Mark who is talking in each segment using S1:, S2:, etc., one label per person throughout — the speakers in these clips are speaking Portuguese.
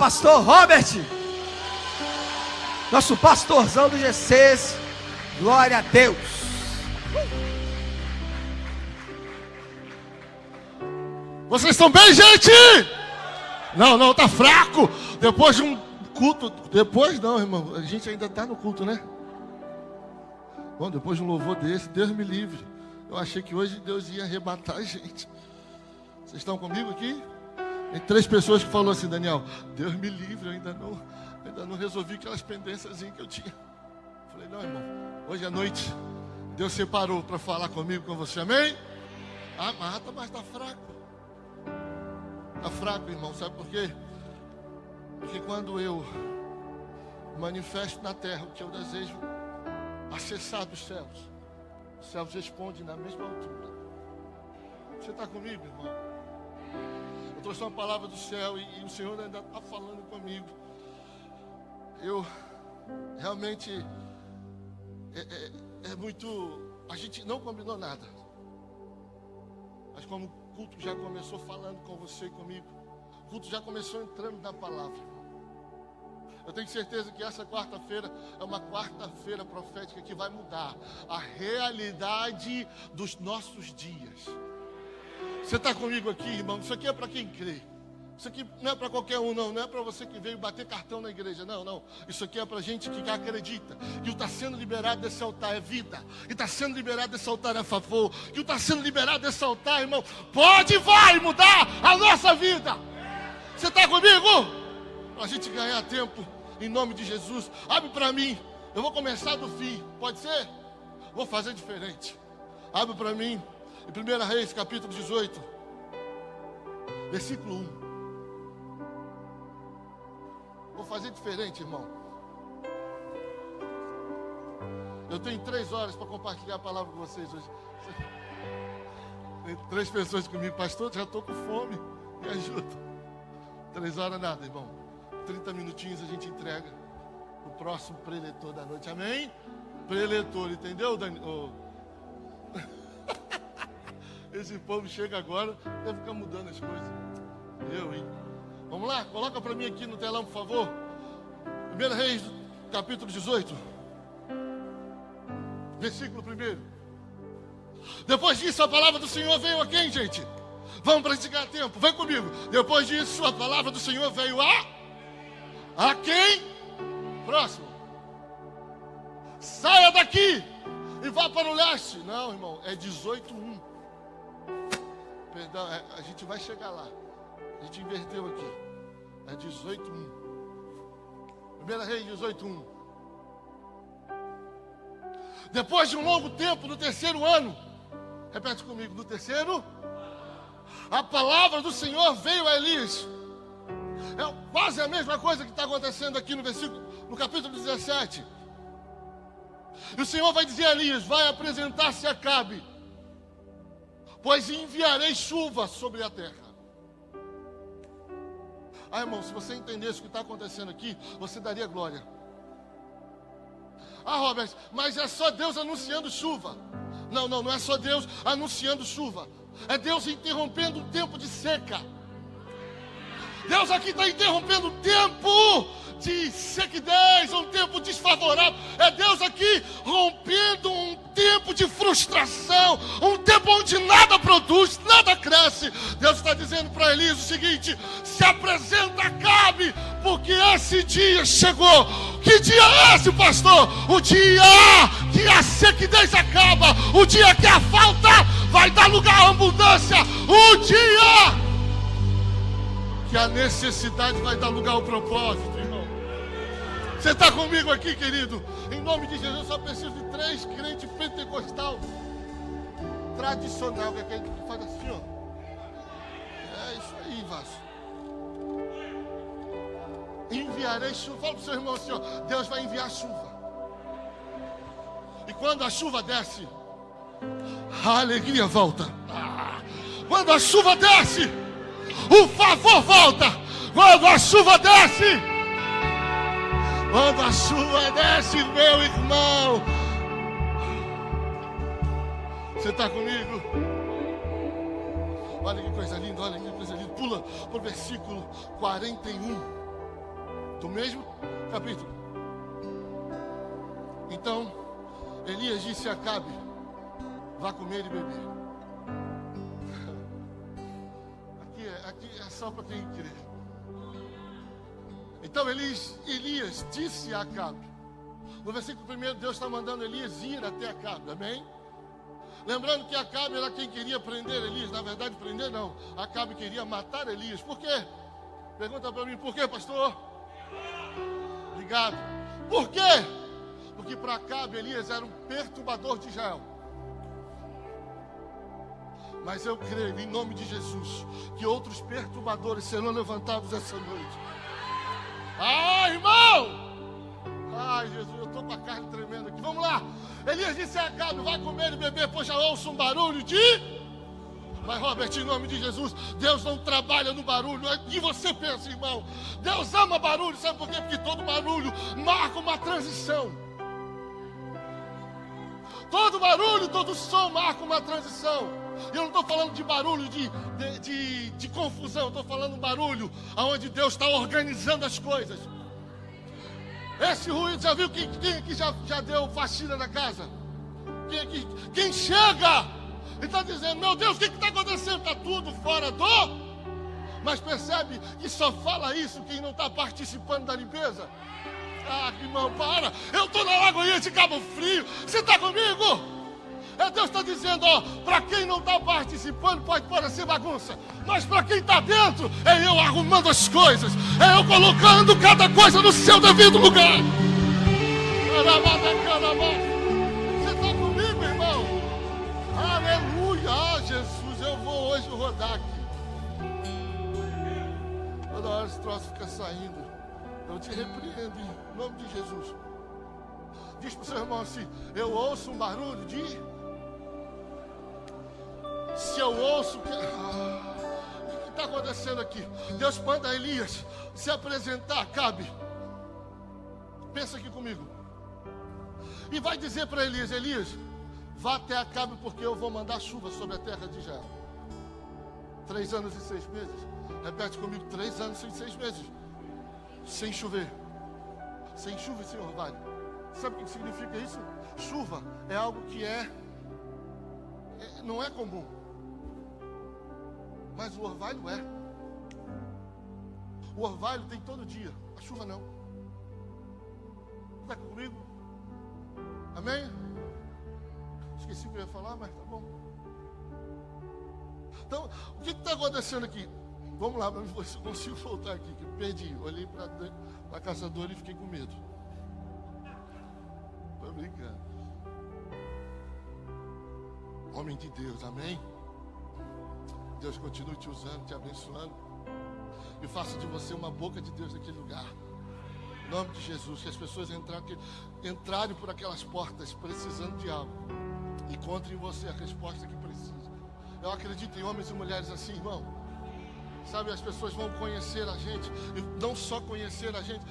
S1: pastor Robert, nosso pastorzão do GCs. Glória a Deus.
S2: Vocês estão bem, gente? Não, tá fraco. Depois de um culto. Depois não, irmão. A gente ainda está no culto, né? Bom, depois de um louvor desse, Deus me livre. Eu achei que hoje Deus ia arrebatar a gente. Vocês estão comigo aqui? Tem 3 pessoas que falaram assim: Daniel, Deus me livre, eu ainda não resolvi aquelas pendências que eu tinha. Falei, não, irmão, hoje à noite Deus separou para falar comigo, com você, amém? Mas tá fraco. Tá fraco, irmão, sabe por quê? Porque quando eu manifesto na terra o que eu desejo acessar dos céus, os céus respondem na mesma altura. Você está comigo, irmão? Eu trouxe uma palavra do céu e o Senhor ainda está falando comigo. Eu realmente é muito. A gente não combinou nada, mas como o culto já começou falando com você e comigo, o culto já começou entrando na palavra. Eu tenho certeza que essa quarta-feira é uma quarta-feira profética que vai mudar a realidade dos nossos dias. Você está comigo aqui, irmão? Isso aqui é para quem crê. Isso aqui não é para qualquer um, não. Não é para você que veio bater cartão na igreja. Não. Isso aqui é para gente que acredita que o está sendo liberado desse altar é vida. E está sendo liberado desse altar é favor. Que o está sendo liberado desse altar, irmão, pode e vai mudar a nossa vida. Você está comigo? Para a gente ganhar tempo, em nome de Jesus. Abre para mim. Eu vou começar do fim. Pode ser? Vou fazer diferente. Abre para mim. Em 1 Reis, capítulo 18, versículo 1. Vou fazer diferente, irmão. Eu tenho 3 horas para compartilhar a palavra com vocês hoje. Tem 3 pessoas comigo. Pastor, já estou com fome. Me ajuda. 3 horas nada, irmão. 30 minutinhos a gente entrega o próximo preletor da noite. Amém? Preletor, entendeu, Daniel? Esse povo chega agora, deve ficar mudando as coisas. Hein? Vamos lá, coloca para mim aqui no telão, por favor. 1 Reis, capítulo 18, versículo 1. Depois disso, a palavra do Senhor veio a quem, gente? Vamos para esse tempo, vem comigo. Depois disso, a palavra do Senhor veio a quem? Próximo. Saia daqui e vá para o leste. Não, irmão, é 18:1. Perdão, a gente vai chegar lá. A gente inverteu aqui. É 18:1. 1 Reis 18:1. Depois de um longo tempo, no 3º ano, repete comigo, no 3º, a palavra do Senhor veio a Elias. É quase a mesma coisa que está acontecendo aqui no capítulo 17. E o Senhor vai dizer a Elias: vai apresentar-se a Acabe, pois enviarei chuva sobre a terra. Irmão, se você entendesse o que está acontecendo aqui, você daria glória. Robert, mas é só Deus anunciando chuva. Não é só Deus anunciando chuva. É Deus interrompendo um tempo de seca. Deus aqui está interrompendo um tempo de sequidez, um tempo desfavorável. É Deus aqui rompendo um tempo de frustração, um tempo onde nada produz, nada cresce. Deus está dizendo para Elias o seguinte: se apresenta, Acabe, porque esse dia chegou. Que dia é esse, pastor? O dia que a sequidez acaba, o dia que a falta vai dar lugar à abundância, o dia que a necessidade vai dar lugar ao propósito, irmão. Você está comigo aqui, querido? Em nome de Jesus, eu só preciso de 3 crentes pentecostal tradicional, que é aquele que faz assim, ó. É isso aí, Vasco. Enviarei chuva. Fala para o seu irmão assim, ó. Deus vai enviar chuva. E quando a chuva desce, a alegria volta. Quando a chuva desce, o favor volta. Quando a chuva desce, meu irmão. Você está comigo? Olha que coisa linda, olha que coisa linda. Pula para o versículo 41. Do mesmo capítulo. Então, Elias disse a Acabe: vá comer e beber. Aqui é só para quem crê. Então Elias disse a Acabe. No versículo 1, Deus está mandando Elias ir até Acabe, amém? Lembrando que Acabe era quem queria prender Elias. Na verdade, prender não. Acabe queria matar Elias. Por quê? Pergunta para mim, por quê, pastor? Obrigado. Por quê? Porque para Acabe, Elias era um perturbador de Israel. Mas eu creio, em nome de Jesus, que outros perturbadores serão levantados essa noite. Ah, irmão! Ai, Jesus, eu estou com a carne tremenda aqui. Vamos lá. Elias disse a Acabe: vai comer e beber, pois já ouço um barulho de... Mas, Robert, em nome de Jesus, Deus não trabalha no barulho. É o que você pensa, irmão. Deus ama barulho, sabe por quê? Porque todo barulho marca uma transição. Todo barulho, todo som marca uma transição. Eu não estou falando de barulho de confusão. Estou falando de barulho onde Deus está organizando as coisas. Esse ruído, já viu quem aqui já deu faxina na casa? Quem chega e está dizendo: meu Deus, o que está acontecendo? Está tudo fora do... Mas percebe que só fala isso quem não está participando da limpeza? Ah, irmão, para. Eu estou na Lagoinha de Cabo Frio. Você está comigo? Deus está dizendo, ó, para quem não está participando pode parecer bagunça, mas para quem está dentro, é eu arrumando as coisas, é eu colocando cada coisa no seu devido lugar. Você está comigo, irmão? Aleluia. Ah, Jesus, eu vou hoje rodar aqui. Toda hora esse troço fica saindo. Eu te repreendo em nome de Jesus. Diz para o seu irmão assim: eu ouço um barulho de... Se eu ouço... O que está acontecendo aqui? Deus manda Elias se apresentar a Acabe. Pensa aqui comigo. E vai dizer para Elias: Elias, vá até Acabe, porque eu vou mandar chuva sobre a terra de Israel. 3 anos e 6 meses. Repete comigo: 3 anos e 6 meses. Sem chover. Sem chuva e sem orvalho. Sabe o que significa isso? Chuva é algo que não é comum. Mas o orvalho é. O orvalho tem todo dia. A chuva não. Está comigo? Amém? Esqueci o que eu ia falar, mas tá bom. Então, o que está acontecendo aqui? Vamos lá, para ver se eu consigo voltar aqui, que eu perdi. Olhei para a caçadora e fiquei com medo. Estou brincando. Homem de Deus, amém? Deus continue te usando, te abençoando. E faça de você uma boca de Deus naquele lugar. Em nome de Jesus, que as pessoas entrarem por aquelas portas precisando de algo, encontrem em você a resposta que precisa. Eu acredito em homens e mulheres assim, irmão. Sabe, as pessoas vão conhecer a gente, e não só conhecer a gente,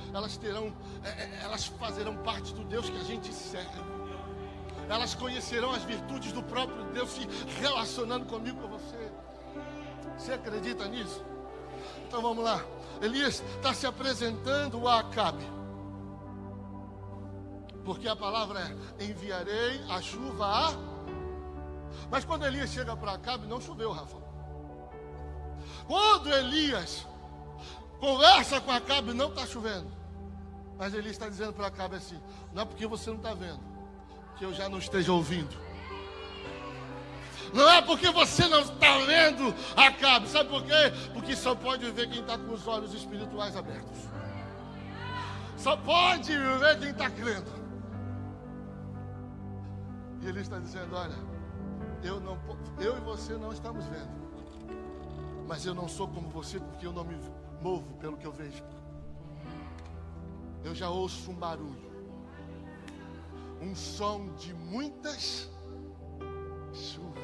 S2: elas fazerão parte do Deus que a gente serve. Elas conhecerão as virtudes do próprio Deus se relacionando comigo, com você. Você acredita nisso? Então vamos lá. Elias está se apresentando a Acabe, porque a palavra é: enviarei a chuva a... Mas quando Elias chega para Acabe, não choveu, Rafa. Quando Elias conversa com Acabe, não está chovendo. Mas Elias está dizendo para Acabe assim: não é porque você não está vendo que eu já não esteja ouvindo. Não é porque você não está vendo, Acabe. Sabe por quê? Porque só pode ver quem está com os olhos espirituais abertos. Só pode ver quem está crendo. E ele está dizendo: olha, eu e você não estamos vendo, mas eu não sou como você, porque eu não me movo pelo que eu vejo. Eu já ouço um barulho, um som de muitas chuvas.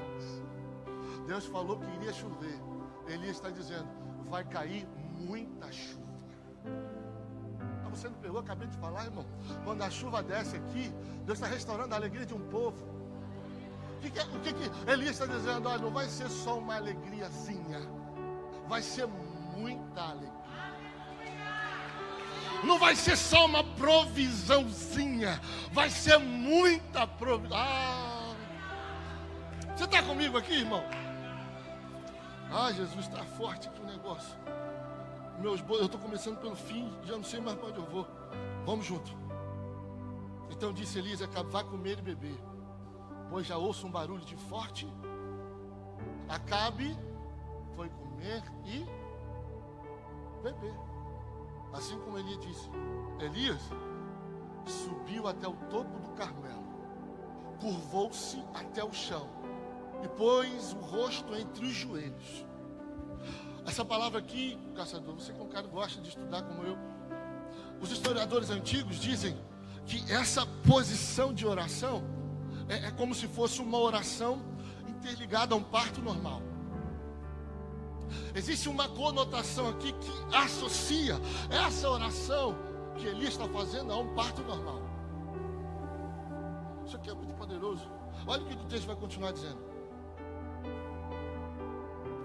S2: Deus falou que iria chover. Elias está dizendo: vai cair muita chuva. Você não pegou? Acabei de falar, irmão. Quando a chuva desce aqui, Deus está restaurando a alegria de um povo. O que Elias está dizendo? Olha, não vai ser só uma alegriazinha, vai ser muita alegria. Não vai ser só uma provisãozinha, vai ser muita provisão. Você está comigo aqui, irmão? Jesus, está forte aqui o negócio. Eu estou começando pelo fim, já não sei mais para onde eu vou. Vamos junto. Então disse Elias a Acabe: vá comer e beber, pois já ouço um barulho de forte. Acabe foi comer e beber. Assim como Elias disse. Elias subiu até o topo do Carmelo, curvou-se até o chão e pôs o rosto entre os joelhos. Essa palavra aqui, caçador, você que é um cara que gosta de estudar como eu, os historiadores antigos dizem que essa posição de oração é como se fosse uma oração interligada a um parto normal. Existe uma conotação aqui que associa essa oração que Elias está fazendo a um parto normal. Isso aqui é muito poderoso. Olha o que o texto vai continuar dizendo.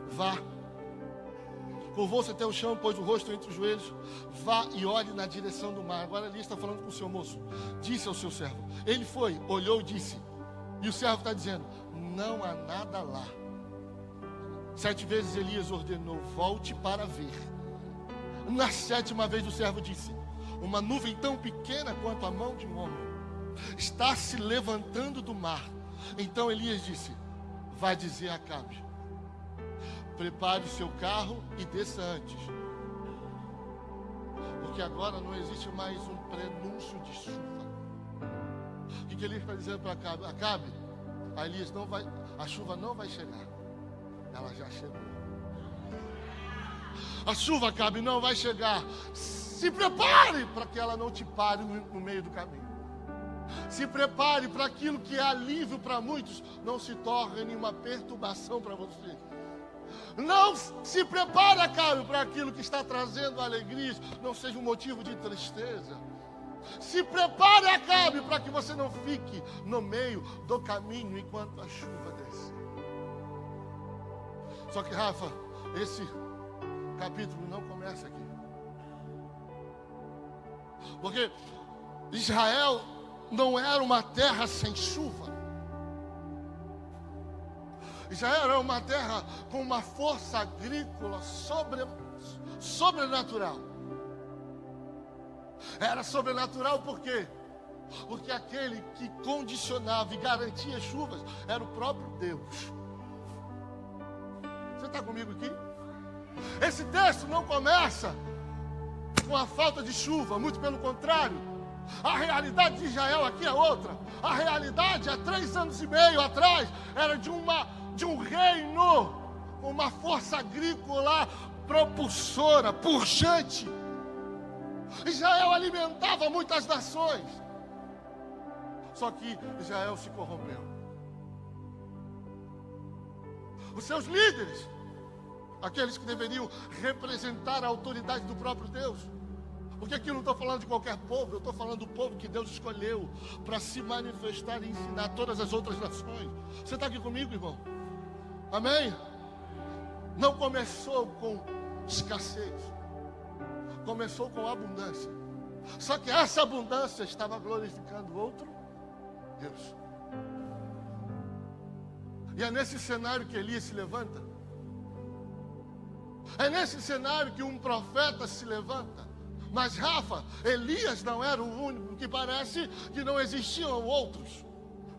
S2: Vá, curvou-se até o chão, pôs o rosto entre os joelhos. Vá e olhe na direção do mar. Agora Elias está falando com o seu moço. Disse ao seu servo. Ele foi, olhou e disse. E o servo está dizendo: não há nada lá. 7 vezes Elias ordenou: volte para ver. Na 7ª vez o servo disse: uma nuvem tão pequena quanto a mão de um homem está se levantando do mar. Então Elias disse: vai dizer a Acabe: prepare o seu carro e desça antes, porque agora não existe mais um prenúncio de chuva. O que Elias está dizendo para Acabe? Acabe, a Elias não vai, a chuva não vai chegar. Ela já chegou. A chuva, Acabe, não vai chegar. Se prepare para que ela não te pare no meio do caminho. Se prepare para aquilo que é alívio para muitos não se torne uma perturbação para você. Não se prepare, Acabe, para aquilo que está trazendo alegria não seja um motivo de tristeza. Se prepare, Acabe, para que você não fique no meio do caminho enquanto a chuva desce. Só que, Rafa, esse capítulo não começa aqui. Porque Israel não era uma terra sem chuva. Israel era uma terra com uma força agrícola sobrenatural. Era sobrenatural por quê? Porque aquele que condicionava e garantia chuvas era o próprio Deus. Você está comigo aqui? Esse texto não começa com a falta de chuva, muito pelo contrário. A realidade de Israel aqui é outra. A realidade, há 3 anos e meio atrás, era de um reino com uma força agrícola propulsora, pujante. Israel alimentava muitas nações. Só que Israel se corrompeu. Os seus líderes, aqueles que deveriam representar a autoridade do próprio Deus. Porque aqui eu não estou falando de qualquer povo, eu estou falando do povo que Deus escolheu para se manifestar e ensinar todas as outras nações. Você está aqui comigo, irmão? Amém? Não começou com escassez, começou com abundância. Só que essa abundância estava glorificando outro Deus. E é nesse cenário que Elias se levanta. É nesse cenário que um profeta se levanta. Mas Rafa, Elias não era o único, que parece que não existiam outros.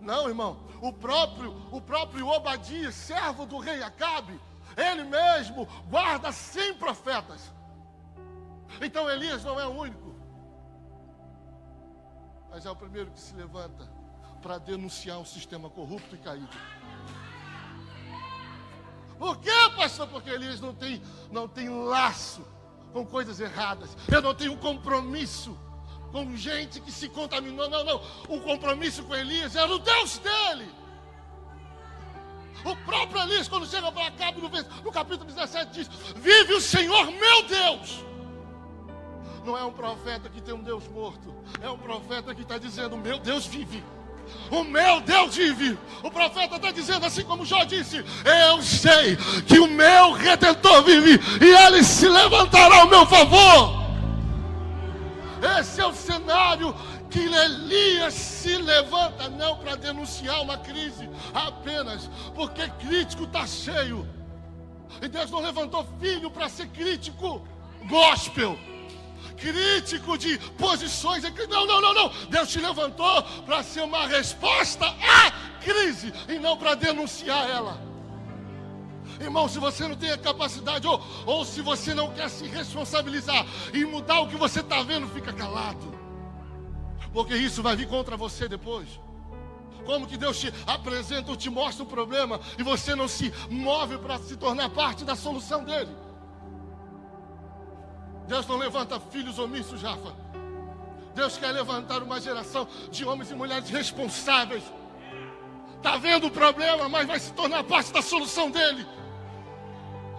S2: Não, irmão. O próprio Obadias, servo do rei Acabe, ele mesmo guarda 100 profetas. Então Elias não é o único. Mas é o primeiro que se levanta para denunciar um sistema corrupto e caído. Por quê, pastor? Porque Elias não tem laço com coisas erradas. Eu não tenho compromisso com gente que se contaminou. Não. O compromisso com Elias era o Deus dele. O próprio Elias, quando chega para Acabe no capítulo 17, diz: vive o Senhor meu Deus. Não é um profeta que tem um Deus morto. É um profeta que está dizendo: meu Deus vive. O meu Deus vive. O profeta está dizendo, assim como Jó disse: eu sei que o meu Redentor vive e ele se levantará ao meu favor. Esse é o cenário que Elias se levanta, não para denunciar uma crise, apenas porque crítico está cheio. E Deus não levantou filho para ser crítico gospel, crítico de posições. Não. Deus te levantou para ser uma resposta à crise e não para denunciar ela. Irmão, se você não tem a capacidade, ou se você não quer se responsabilizar e mudar o que você está vendo, fica calado, porque isso vai vir contra você depois. Como que Deus te apresenta ou te mostra o problema e você não se move para se tornar parte da solução dele? Deus não levanta filhos omissos, Rafa. Deus quer levantar uma geração de homens e mulheres responsáveis. Está vendo o problema, mas vai se tornar parte da solução dele.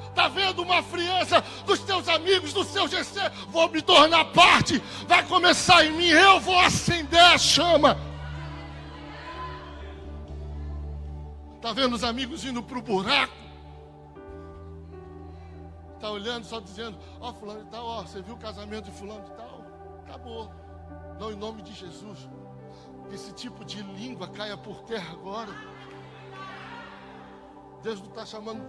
S2: Está vendo uma frieza dos teus amigos, do seu GC? Vou me tornar parte. Vai começar em mim, eu vou acender a chama. Está vendo os amigos indo para o buraco? Está olhando, só dizendo, fulano de tal, você viu o casamento de fulano de tal? Acabou. Não, em nome de Jesus. Que esse tipo de língua caia por terra agora. Deus não está chamando,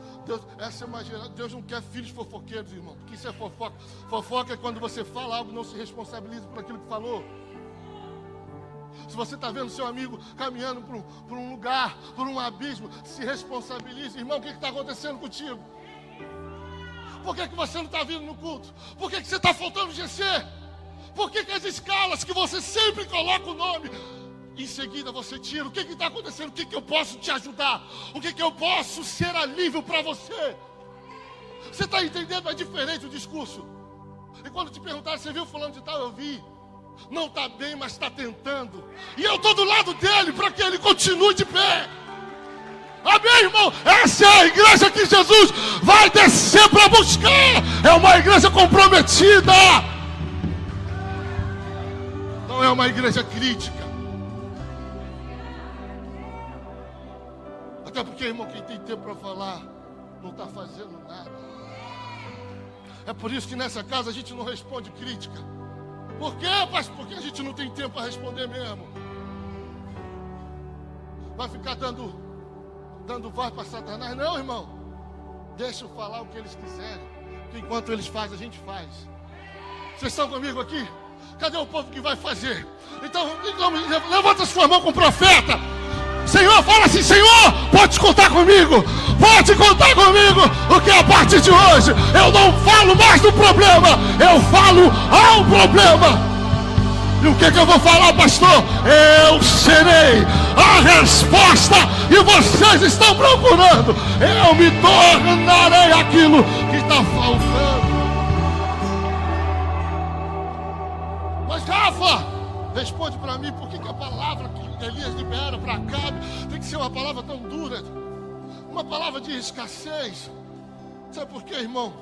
S2: Deus não quer filhos fofoqueiros, irmão. Porque isso é fofoca. Fofoca é quando você fala algo e não se responsabiliza por aquilo que falou. Se você está vendo seu amigo caminhando por um lugar, por um abismo, se responsabilize. Irmão, o que está acontecendo contigo? Por que você não está vindo no culto? Por que você está faltando GC? Por que as escalas que você sempre coloca o nome, em seguida você tira? O que está acontecendo? O que eu posso te ajudar? O que eu posso ser alívio para você? Você está entendendo? É diferente o discurso. E quando te perguntaram, você viu fulano de tal? Eu vi. Não está bem, mas está tentando. E eu estou do lado dele para que ele continue de pé. Amém, irmão? Essa é a igreja que Jesus vai descer para buscar. É uma igreja comprometida. Não é uma igreja crítica. Até porque, irmão, quem tem tempo para falar não está fazendo nada. É por isso que nessa casa a gente não responde crítica. Por quê, pastor? Porque a gente não tem tempo para responder mesmo. Vai ficar dando voz para Satanás? Não, irmão. Deixa eu falar o que eles quiserem. Porque enquanto eles fazem, a gente faz. Vocês estão comigo aqui? Cadê o povo que vai fazer? Então levanta sua mão com o profeta. Senhor, fala assim: Senhor, pode contar comigo. Pode contar comigo. Porque a partir de hoje eu não falo mais do problema, eu falo ao problema. E o que eu vou falar, pastor? Eu serei a resposta e vocês estão procurando. Eu me tornarei aquilo que está faltando. Mas Rafa, responde para mim, por que a palavra que Elias libera para Acabe tem que ser uma palavra tão dura? Uma palavra de escassez. Sabe por quê, irmão?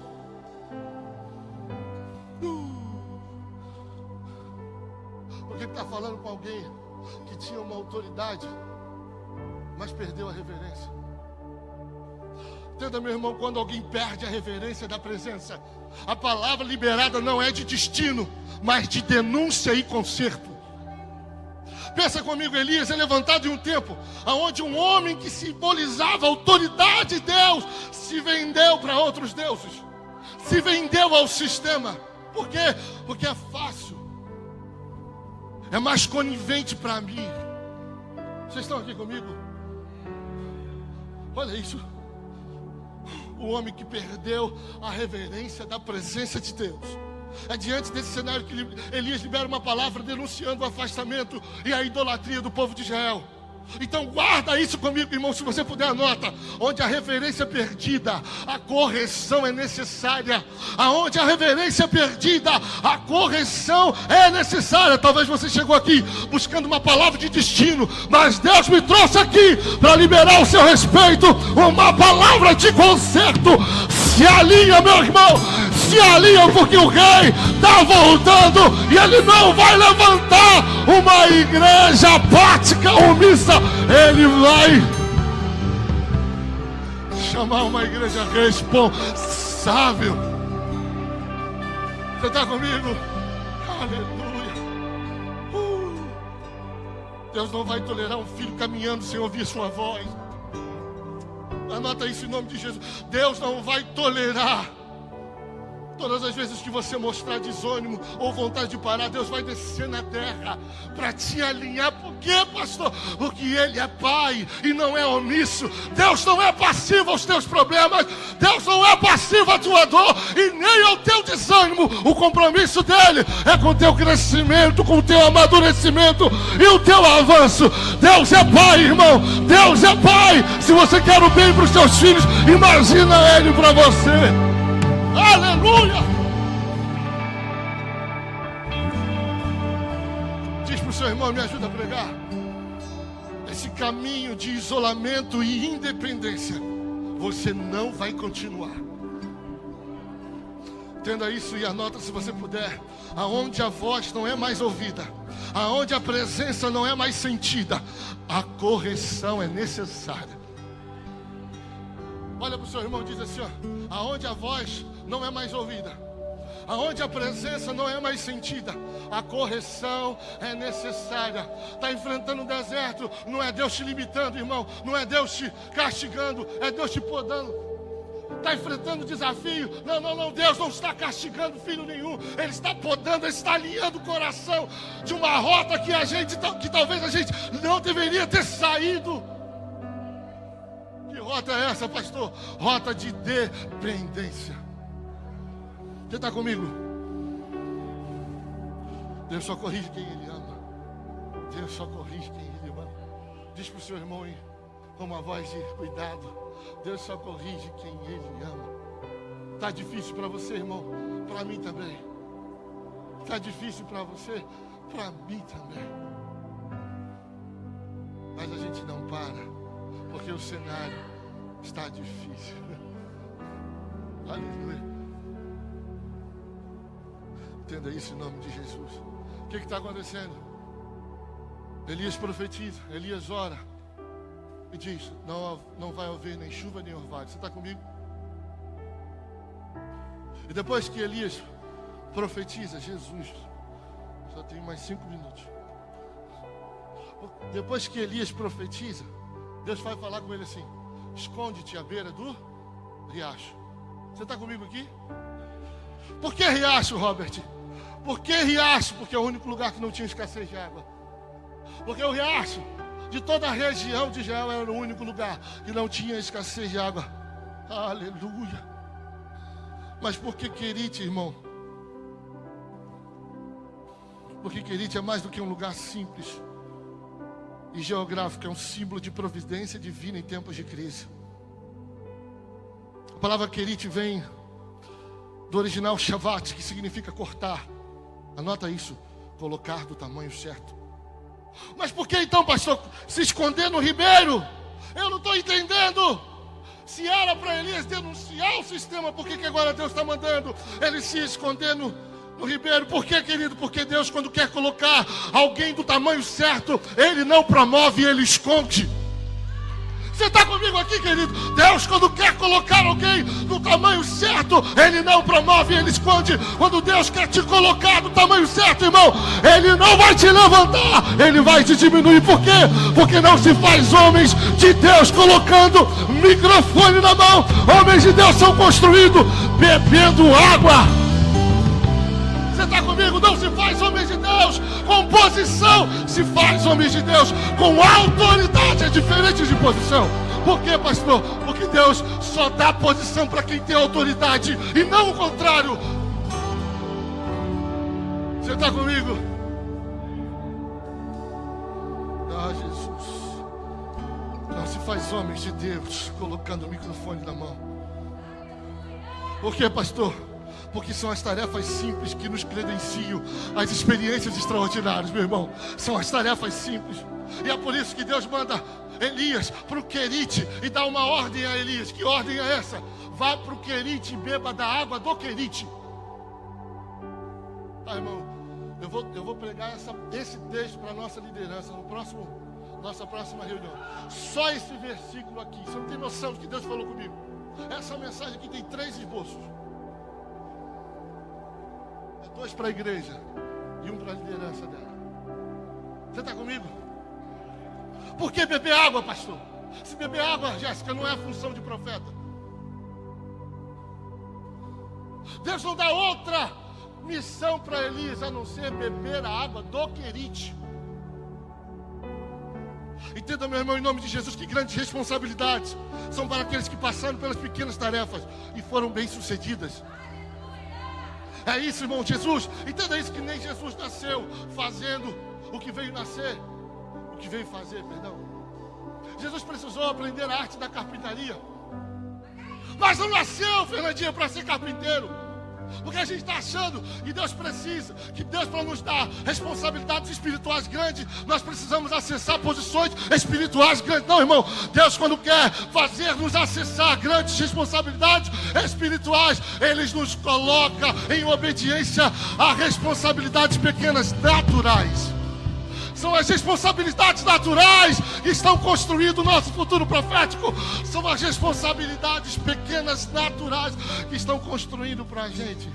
S2: Porque ele está falando com alguém que tinha uma autoridade, mas perdeu a reverência. Entenda, meu irmão, quando alguém perde a reverência da presença, a palavra liberada não é de destino, mas de denúncia e conserto. Pensa comigo, Elias é levantado em um tempo onde um homem que simbolizava a autoridade de Deus se vendeu para outros deuses, se vendeu ao sistema. Por quê? Porque é fácil, é mais conivente para mim. Vocês estão aqui comigo? Olha isso. O homem que perdeu a reverência da presença de Deus. É diante desse cenário que Elias libera uma palavra denunciando o afastamento e a idolatria do povo de Israel. Então guarda isso comigo, irmão, se você puder, anota. Onde a reverência é perdida, a correção é necessária. Aonde a reverência é perdida, a correção é necessária. Talvez você chegou aqui buscando uma palavra de destino, mas Deus me trouxe aqui para liberar o seu respeito, uma palavra de conserto. Se alinha, meu irmão, se alinha, porque o rei está voltando e ele não vai levantar uma igreja apática, omissa. Ele vai chamar uma igreja responsável. Você está comigo? Aleluia. Deus não vai tolerar um filho caminhando sem ouvir sua voz. Anota isso em nome de Jesus. Deus não vai tolerar. Todas as vezes que você mostrar desânimo ou vontade de parar, Deus vai descer na terra para te alinhar. Por quê, pastor? Porque Ele é Pai e não é omisso. Deus não é passivo aos teus problemas. Deus não é passivo à tua dor e nem ao teu desânimo. O compromisso dEle é com o teu crescimento, com o teu amadurecimento e o teu avanço. Deus é Pai, irmão. Deus é Pai. Se você quer o bem para os seus filhos, imagina Ele para você. Aleluia! Diz para o seu irmão, me ajuda a pregar. Esse caminho de isolamento e independência, você não vai continuar. Entenda isso e anota se você puder. Aonde a voz não é mais ouvida, aonde a presença não é mais sentida, a correção é necessária. Olha para o seu irmão e diz assim, ó, aonde a voz não é mais ouvida, aonde a presença não é mais sentida, a correção é necessária. Está enfrentando um deserto, não é Deus te limitando, irmão, não é Deus te castigando, é Deus te podando. Está enfrentando desafio, não, Deus não está castigando filho nenhum, Ele está podando, Ele está alinhando o coração de uma rota que talvez a gente não deveria ter saído. Que rota é essa, pastor? Rota de dependência. Você está comigo? Deus só corrige quem Ele ama. Deus só corrige quem Ele ama. Diz para o seu irmão aí, com uma voz de cuidado, Deus só corrige quem Ele ama. Está difícil para você, irmão? Para mim também. Está difícil para você? Para mim também. Mas a gente não para, porque o cenário está difícil. Aleluia. Entenda isso em nome de Jesus. O que está acontecendo? Elias profetiza, Elias ora e diz, não vai haver nem chuva nem orvalho. Você está comigo? E depois que Elias profetiza, Jesus, só tenho mais 5 minutos. Depois que Elias profetiza, Deus vai falar com ele assim, esconde-te à beira do riacho. Você está comigo aqui? Por que riacho, Robert? Por que riacho? Porque é o único lugar que não tinha escassez de água. Porque o riacho de toda a região de Israel era o único lugar que não tinha escassez de água. Aleluia. Mas por que Querite, irmão? Porque Querite é mais do que um lugar simples e geográfico, é um símbolo de providência divina em tempos de crise. A palavra Querite vem do original shavat, que significa cortar. Anota isso, colocar do tamanho certo. Mas por que então, pastor, se esconder no ribeiro? Eu não estou entendendo. Se era para Elias denunciar o sistema, por que agora Deus está mandando ele se esconder no ribeiro? Por que, querido? Porque Deus, quando quer colocar alguém do tamanho certo, Ele não promove, Ele esconde. Você está comigo aqui, querido? Deus, quando quer colocar alguém do tamanho certo, Ele não promove, Ele esconde. Quando Deus quer te colocar do tamanho certo, irmão, Ele não vai te levantar, Ele vai te diminuir. Por quê? Porque não se faz homens de Deus colocando microfone na mão. Homens de Deus são construídos bebendo água. Você está comigo? Não se faz homens de Deus com posição, se faz homens de Deus com autoridade. É diferente de posição. Por quê, pastor? Porque Deus só dá posição para quem tem autoridade e não o contrário. Você está comigo? Ah, Jesus. Não se faz homens de Deus colocando o microfone na mão. Por quê, pastor? Porque são as tarefas simples que nos credenciam as experiências extraordinárias, meu irmão. São as tarefas simples. E é por isso que Deus manda Elias para o Querite e dá uma ordem a Elias. Que ordem é essa? Vá para o Querite e beba da água do Querite. Tá, irmão, eu vou pregar esse texto para a nossa liderança nossa próxima reunião. Só esse versículo aqui. Você não tem noção do que Deus falou comigo. Essa mensagem aqui tem 3 esboços. 2 para a igreja e 1 para a liderança dela. Você está comigo? Por que beber água, pastor? Se beber água, Jéssica, não é a função de profeta. Deus não dá outra missão para Elias a não ser beber a água do Querite. Entenda, meu irmão, em nome de Jesus, que grandes responsabilidades são para aqueles que passaram pelas pequenas tarefas e foram bem-sucedidas. É isso, irmão. Jesus, entenda isso, que nem Jesus nasceu fazendo o que veio fazer, perdão. Jesus precisou aprender a arte da carpintaria, mas não nasceu, Fernandinha, para ser carpinteiro. Porque a gente está achando que Deus precisa, que Deus, para nos dar responsabilidades espirituais grandes, nós precisamos acessar posições espirituais grandes. Não, irmão, Deus, quando quer fazer-nos acessar grandes responsabilidades espirituais, Ele nos coloca em obediência a responsabilidades pequenas naturais. São as responsabilidades naturais que estão construindo o nosso futuro profético. São as responsabilidades pequenas naturais que estão construindo para a gente,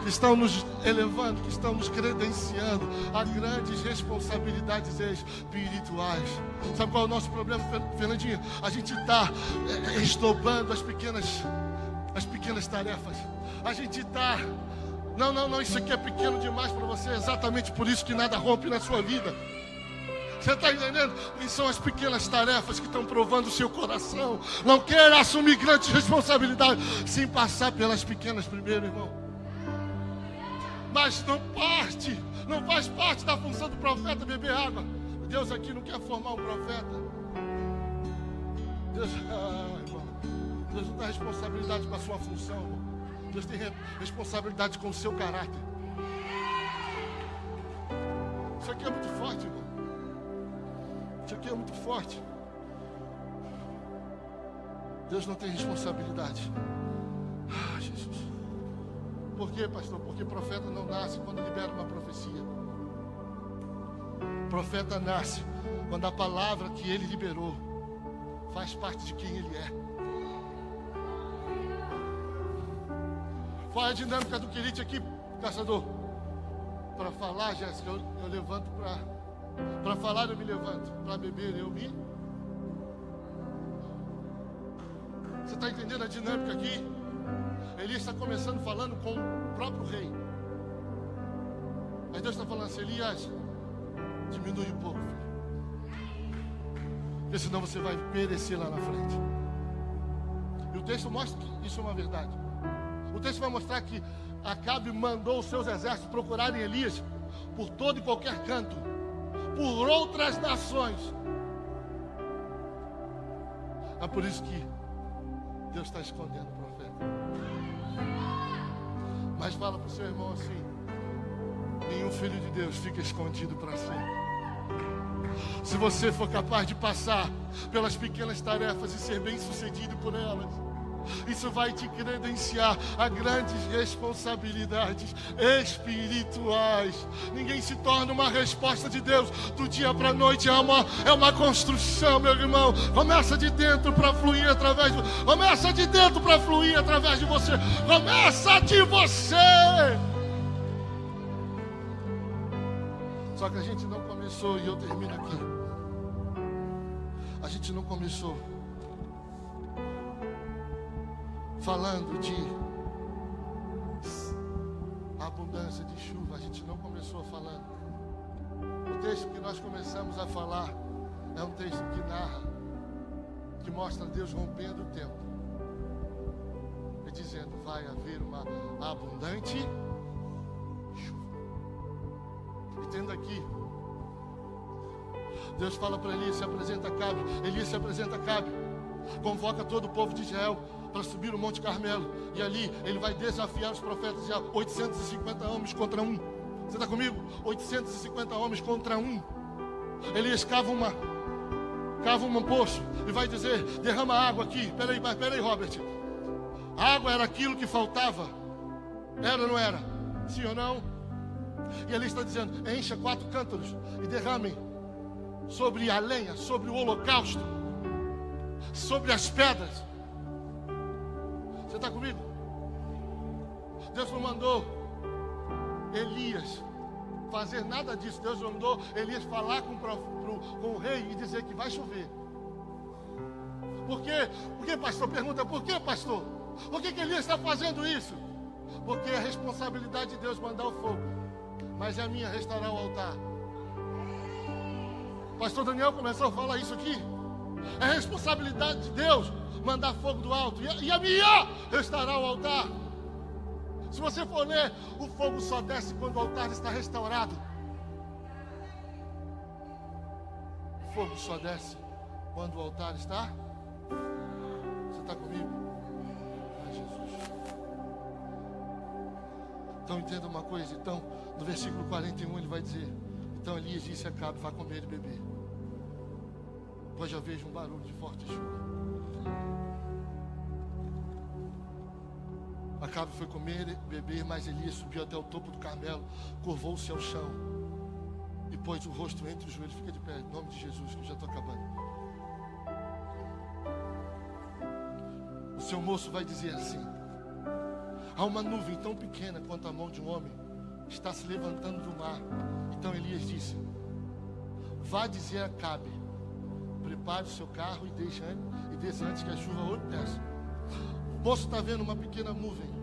S2: que estão nos elevando, que estão nos credenciando a grandes responsabilidades espirituais. Sabe qual é o nosso problema, Fernandinho? A gente está estobando as pequenas tarefas. A gente está... Não, isso aqui é pequeno demais para você. É exatamente por isso que nada rompe na sua vida. Você está entendendo? E são as pequenas tarefas que estão provando o seu coração. Não queira assumir grandes responsabilidades sem passar pelas pequenas primeiro, irmão. Mas não faz parte da função do profeta beber água. Deus aqui não quer formar um profeta. Irmão, Deus não dá responsabilidade para a sua função, irmão. Deus tem responsabilidade com o seu caráter. Isso aqui é muito forte, irmão. Isso aqui é muito forte. Deus não tem responsabilidade. Jesus. Por quê, pastor? Porque profeta não nasce quando libera uma profecia. Profeta nasce quando a palavra que ele liberou faz parte de quem ele é. Qual é a dinâmica do Querite aqui, caçador? Para falar, Jéssica, eu levanto para falar, eu me levanto. Para beber, eu me... Você está entendendo a dinâmica aqui? Elias está começando falando com o próprio rei. Aí Deus está falando assim: Elias, diminui um pouco, filho, porque senão você vai perecer lá na frente. E o texto mostra que isso é uma verdade. O texto vai mostrar que Acabe mandou os seus exércitos procurarem Elias por todo e qualquer canto, por outras nações. É por isso que Deus está escondendo o profeta. Mas fala para o seu irmão assim: nenhum filho de Deus fica escondido para sempre. Se você for capaz de passar pelas pequenas tarefas e ser bem sucedido por elas, isso vai te credenciar a grandes responsabilidades espirituais. Ninguém se torna uma resposta de Deus do dia para a noite. É uma construção, meu irmão. Começa de dentro para fluir através de você. Começa de dentro para fluir através de você. Começa de você. Só que a gente não começou, e eu termino aqui. A gente não começou falando de abundância de chuva. A gente não começou falando. O texto que nós começamos a falar é um texto que narra, que mostra Deus rompendo o tempo e dizendo: vai haver uma abundante chuva. E tendo aqui, Deus fala para Elias: se apresenta a Acabe. Elias se apresenta a Acabe, convoca todo o povo de Israel para subir o Monte Carmelo, e ali ele vai desafiar os profetas. Já 850 homens contra um. Você está comigo? 850 homens contra um. Elias cava um poço e vai dizer: derrama água aqui. Peraí, Robert. A água era aquilo que faltava? Era ou não era? Sim ou não? E ele está dizendo: encha 4 cântaros e derramem sobre a lenha, sobre o holocausto, sobre as pedras. Você está comigo? Deus não mandou Elias fazer nada disso. Deus mandou Elias falar com o rei e dizer que vai chover. Por quê? Por que, pastor? Pergunta, por que, pastor? Por que Elias está fazendo isso? Porque é a responsabilidade de Deus mandar o fogo, mas é a minha restaurar o altar. Pastor Daniel começou a falar isso aqui. É a responsabilidade de Deus mandar fogo do alto, e a minha restaurar o altar. Se você for ler, o fogo só desce quando o altar está restaurado. O fogo só desce quando o altar está. Você está comigo? Ai, Jesus. Então entenda uma coisa. Então, no versículo 41 ele vai dizer: então Elias disse a Acabe: vá comer e beber, pois já vejo um barulho de forte chuva. Acabe foi comer e beber, mas Elias subiu até o topo do Carmelo, curvou-se ao chão e pôs o rosto entre os joelhos. Fica de pé, em nome de Jesus, que eu já estou acabando. O seu moço vai dizer assim: há uma nuvem tão pequena quanto a mão de um homem está se levantando do mar. Então Elias disse: vá dizer a Acabe: prepare o seu carro e desça antes que a chuva o impeça. O moço está vendo uma pequena nuvem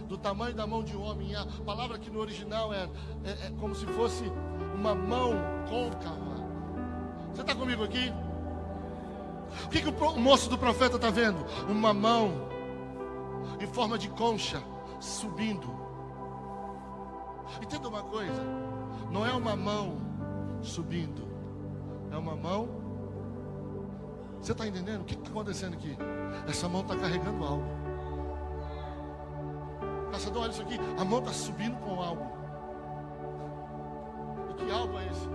S2: do tamanho da mão de um homem. A palavra aqui no original é como se fosse uma mão côncava. Você está comigo aqui? O que o moço do profeta está vendo? Uma mão em forma de concha subindo. Entenda uma coisa: não é uma mão subindo, é uma mão. Você está entendendo o que está acontecendo aqui? Essa mão está carregando algo. Caçador, olha isso aqui. A mão está subindo com algo. E que algo é esse?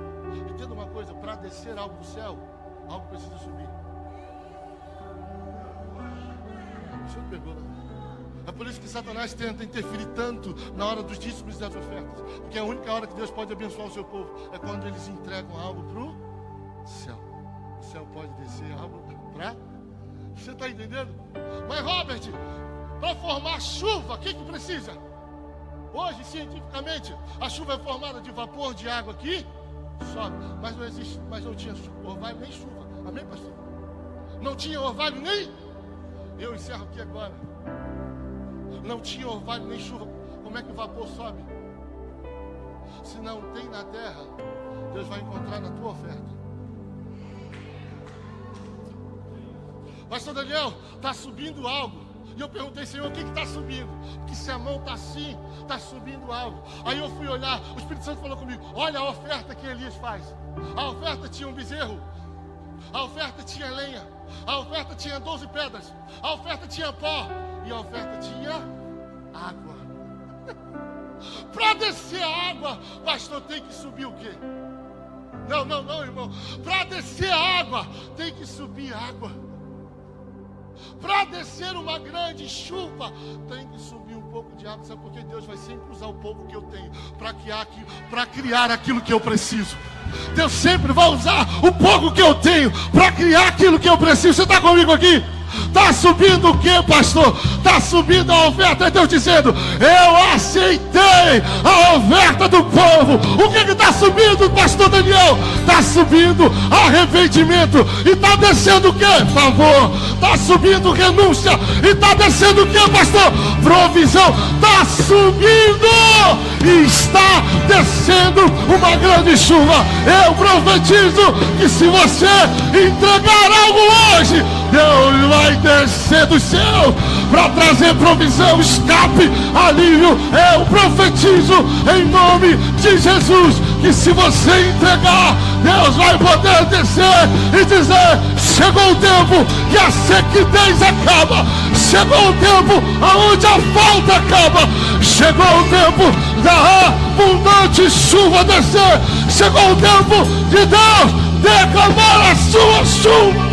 S2: Entenda uma coisa: para descer algo do céu, algo precisa subir. O senhor pegou, né? É por isso que Satanás tenta interferir tanto na hora dos dízimos e das ofertas. Porque a única hora que Deus pode abençoar o seu povo é quando eles entregam algo para o céu. O céu pode descer algo para... Você está entendendo? Mas Robert, para formar chuva, o que precisa? Hoje, cientificamente, a chuva é formada de vapor de água aqui, sobe. Mas não existe, mas não tinha orvalho nem chuva. Amém, pastor? Não tinha orvalho nem... Eu encerro aqui agora. Não tinha orvalho nem chuva. Como é que o vapor sobe? Se não tem na terra, Deus vai encontrar na tua oferta. Pastor Daniel, está subindo algo. E eu perguntei: Senhor, o que está subindo? Porque se a mão está assim, está subindo algo. Aí eu fui olhar, o Espírito Santo falou comigo: olha a oferta que Elias faz. A oferta tinha um bezerro, a oferta tinha lenha, a oferta tinha 12 pedras, a oferta tinha pó e a oferta tinha água. Para descer a água, pastor, tem que subir o quê? Não, irmão. Para descer a água, tem que subir água. Para descer uma grande chuva, tem que subir um pouco de água. Sabe por quê? Deus vai sempre usar o pouco que eu tenho para criar aquilo que eu preciso. Deus sempre vai usar o pouco que eu tenho para criar aquilo que eu preciso. Você está comigo aqui? Está subindo o que, pastor? Está subindo a oferta. É Deus dizendo: eu aceitei a oferta do povo. O que está subindo, pastor Daniel? Está subindo arrependimento. E está descendo o que? Favor. Está subindo renúncia. E está descendo o que, pastor? Provisão. Está subindo e está descendo uma grande chuva. Eu profetizo que se você entregar algo hoje, Deus vai descer do céu para trazer provisão, escape, alívio. Eu profetizo em nome de Jesus que se você entregar, Deus vai poder descer e dizer: chegou o tempo que a sequidez acaba, chegou o tempo aonde a falta acaba, chegou o tempo da abundante chuva descer, chegou o tempo de Deus derramar a sua chuva.